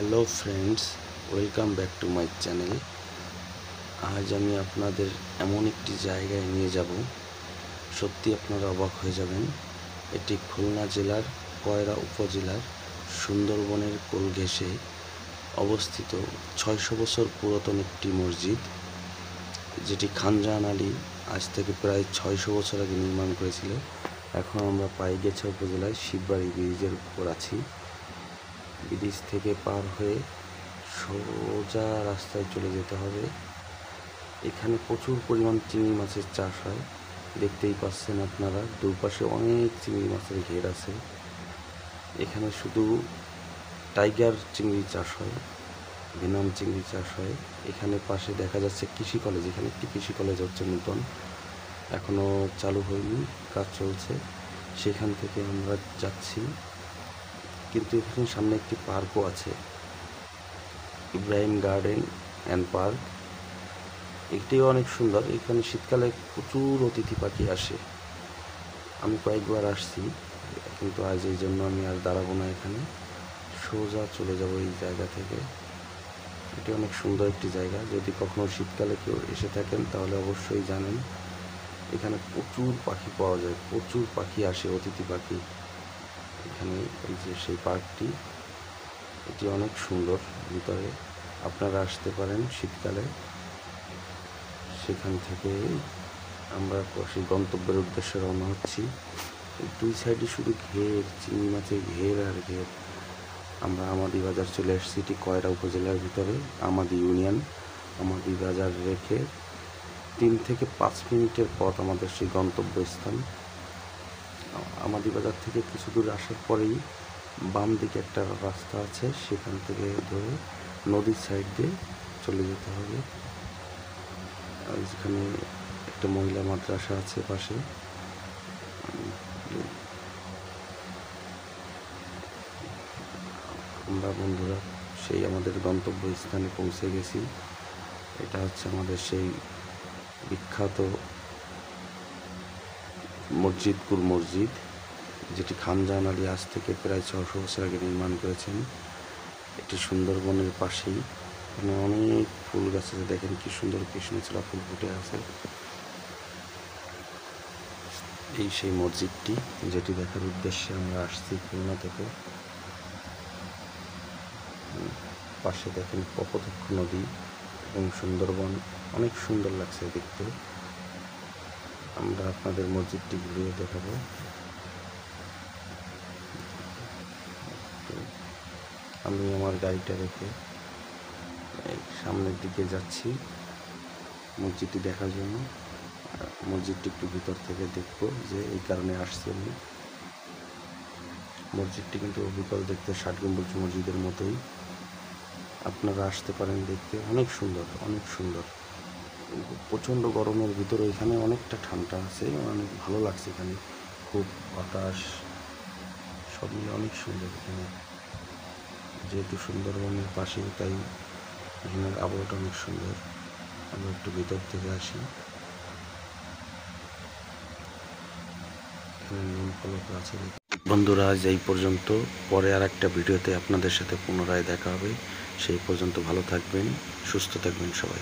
Hello friends, welcome back to my channel. আজ আমি আপনাদের এমন একটি জায়গায় নিয়ে যাব, সত্যি আপনারা অবাক হয়ে যাবেন। এটি খুলনা জেলার কয়রা উপজেলার সুন্দরবনের কোল ঘেঁষে অবস্থিত 600 বছর পুরাতন একটি মসজিদ, যেটি খান জাহান আলী আজ থেকে প্রায় 600 বছর আগে নির্মাণ করেছিল। এখন আমরা পাইকগাছা উপজেলায় শিববাড়ি ব্রিজের উপর আছি। ব্রিজ থেকে পার হয়ে সোজা রাস্তায় চলে যেতে হবে। এখানে প্রচুর পরিমাণ চিংড়ি মাছের চাষ হয়, দেখতেই পাচ্ছেন আপনারা। দুপাশে অনেক চিংড়ি মাছের ঘের আছে। এখানে শুধু টাইগার চিংড়ি চাষ হয়, ভেনাম চিংড়ি চাষ হয়। এখানে পাশে দেখা যাচ্ছে কৃষি কলেজ, এখানে একটি কৃষি কলেজ হচ্ছে নতুন, এখনও চালু হয়নি, কাজ চলছে। সেখান থেকে আমরা যাচ্ছি, কিন্তু এখানে সামনে একটি পার্কও আছে, ইব্রাহিম গার্ডেন অ্যান্ড পার্ক। এটিও অনেক সুন্দর। এখানে শীতকালে প্রচুর অতিথি পাখি আসে। আমি কয়েকবার আসছি, কিন্তু আজ এই জন্য আমি আর দাঁড়াবো না, এখানে সোজা চলে যাব এই জায়গা থেকে। এটি অনেক সুন্দর একটি জায়গা। যদি কখনো শীতকালে কেউ এসে থাকেন তাহলে অবশ্যই জানেন, এখানে প্রচুর পাখি পাওয়া যায়, প্রচুর পাখি আসে, অতিথি পাখি। এখানে এই যে সেই পার্কটি, এটি অনেক সুন্দর। ভিতরে আপনারা আসতে পারেন শীতকালে। সেখান থেকে আমরা সেই গন্তব্যের উদ্দেশ্যে রওনা হচ্ছি। দুই সাইডে শুধু ঘের, চিংড়ি মাছের ঘের আর ঘের। আমরা আমাদি বাজার চলে এসেছি, এটি কয়রা উপজেলার ভিতরে আমাদি ইউনিয়ন। আমাদি বাজার রেখে 3 থেকে 5 মিনিটের পথ আমাদের সেই গন্তব্যস্থান। আমাদি বাজার থেকে কিছু দূর আসার পরেই বাম দিকে একটা রাস্তা আছে, সেখান থেকে ধরে নদীর সাইড দিয়ে চলে যেতে হবে। যেখানে একটা মহিলা মাদ্রাসা আছে পাশে। আমরা বন্ধুরা সেই আমাদের গন্তব্য স্থানে পৌঁছে গেছি। এটা হচ্ছে আমাদের সেই বিখ্যাত মসজিদপুর মসজিদ, যেটি খান জাহান আলী আজ থেকে প্রায় 600 বছর আগে নির্মাণ করেছেন। এটি সুন্দরবনের পাশেই। এখানে অনেক ফুল গাছ আছে, দেখেন কি সুন্দর কৃষ্ণচূড়া ফুল ফুটে আছে। এই সেই মসজিদটি, যেটি দেখার উদ্দেশ্যে আমরা আসছি খুলনা থেকে। পাশে দেখেন কপোতাক্ষ নদী এবং সুন্দরবন, অনেক সুন্দর লাগছে দেখতে। আমরা আপনাদের মসজিদটি ঘুরিয়ে দেখাবো। আমি আমার গাড়িটা রেখে সামনের দিকে যাচ্ছি মসজিদটি দেখার জন্য। মসজিদটি একটু ভিতর থেকে দেখবো, যে এই কারণে আসছি আমি। মসজিদটি কিন্তু অবিকল দেখতে 60 গম্বুজ মসজিদের মতোই। আপনারা আসতে পারেন দেখতে, অনেক সুন্দর, অনেক সুন্দর। প্রচণ্ড গরমের ভিতরে এখানে অনেকটা ঠান্ডা আছে, অনেক ভালো লাগছে এখানে। খুব বাতাস, সব মিলে অনেক সুন্দর এখানে। যেহেতু সুন্দরবনের পাশেই, তাই এখানের আবহাওয়াটা অনেক সুন্দর। আমরা একটু ভিতর থেকে আসি। এখানে নিম ফলক আছে। বন্ধুরা, আজ এই পর্যন্ত। পরে আর একটা ভিডিওতে আপনাদের সাথে পুনরায় দেখা হবে। সেই পর্যন্ত ভালো থাকবেন, সুস্থ থাকবেন সবাই।